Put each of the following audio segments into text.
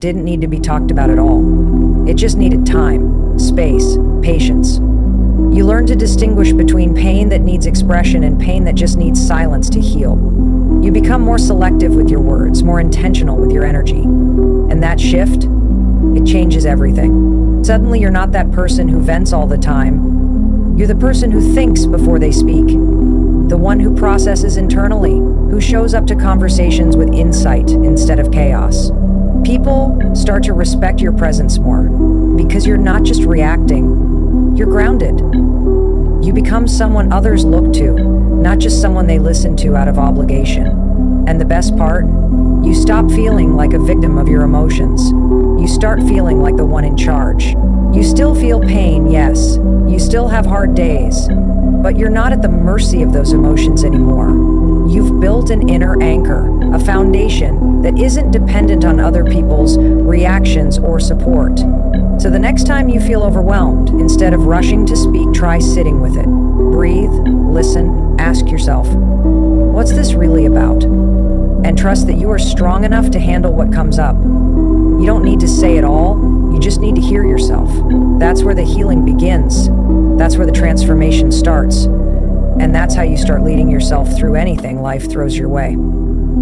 didn't need to be talked about at all. It just needed time, space, patience. You learn to distinguish between pain that needs expression and pain that just needs silence to heal. You become more selective with your words, more intentional with your energy. And that shift, it changes everything. Suddenly you're not that person who vents all the time. You're the person who thinks before they speak. The one who processes internally, who shows up to conversations with insight instead of chaos. People start to respect your presence more because you're not just reacting, you're grounded. You become someone others look to, not just someone they listen to out of obligation. And the best part, you stop feeling like a victim of your emotions. You start feeling like the one in charge. You still feel pain, yes. You still have hard days, but you're not at the mercy of those emotions anymore. You've built an inner anchor, a foundation that isn't dependent on other people's reactions or support. So the next time you feel overwhelmed, instead of rushing to speak, try sitting with it. Breathe, listen, ask yourself, what's this really about? And trust that you are strong enough to handle what comes up. You don't need to say it all, you just need to hear yourself. That's where the healing begins. That's where the transformation starts. And that's how you start leading yourself through anything life throws your way.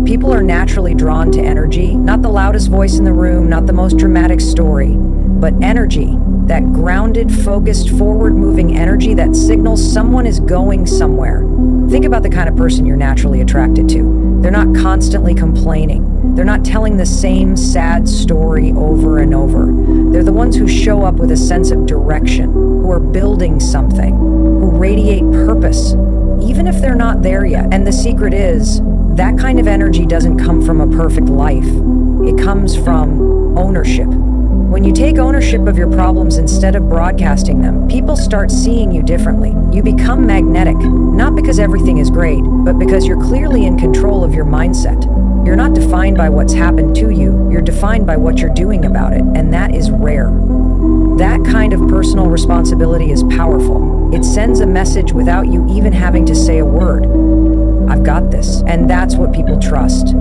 People are naturally drawn to energy, not the loudest voice in the room, not the most dramatic story, but energy, that grounded, focused, forward-moving energy that signals someone is going somewhere. Think about the kind of person you're naturally attracted to. They're not constantly complaining. They're not telling the same sad story over and over. They're the ones who show up with a sense of direction, who are building something, who radiate purpose, even if they're not there yet. And the secret is, that kind of energy doesn't come from a perfect life. It comes from ownership. When you take ownership of your problems instead of broadcasting them, people start seeing you differently. You become magnetic, not because everything is great, but because you're clearly in control of your mindset. You're not defined by what's happened to you, you're defined by what you're doing about it, and that is rare. That kind of personal responsibility is powerful. It sends a message without you even having to say a word. I've got this. And that's what people trust.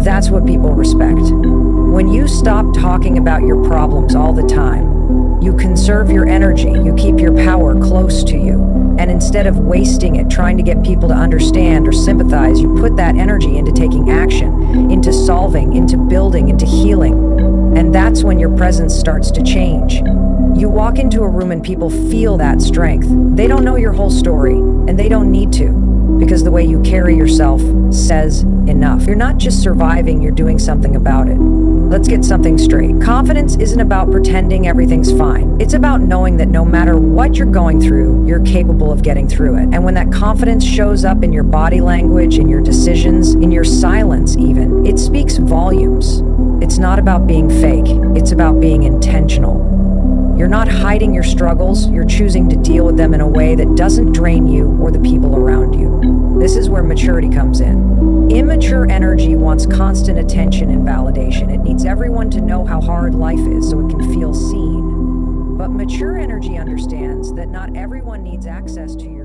That's what people respect. When you stop talking about your problems all the time, you conserve your energy, you keep your power close to you. And instead of wasting it trying to get people to understand or sympathize, you put that energy into taking action, into solving, into building, into healing. And that's when your presence starts to change. You walk into a room and people feel that strength. They don't know your whole story, and they don't need to, because the way you carry yourself says enough. You're not just surviving, you're doing something about it. Let's get something straight. Confidence isn't about pretending everything's fine. It's about knowing that no matter what you're going through, you're capable of getting through it. And when that confidence shows up in your body language, in your decisions, in your silence even, it speaks volumes. It's not about being fake. It's about being intentional. You're not hiding your struggles, you're choosing to deal with them in a way that doesn't drain you or the people around you. This is where maturity comes in. Immature energy wants constant attention and validation. It needs everyone to know how hard life is so it can feel seen. But mature energy understands that not everyone needs access to your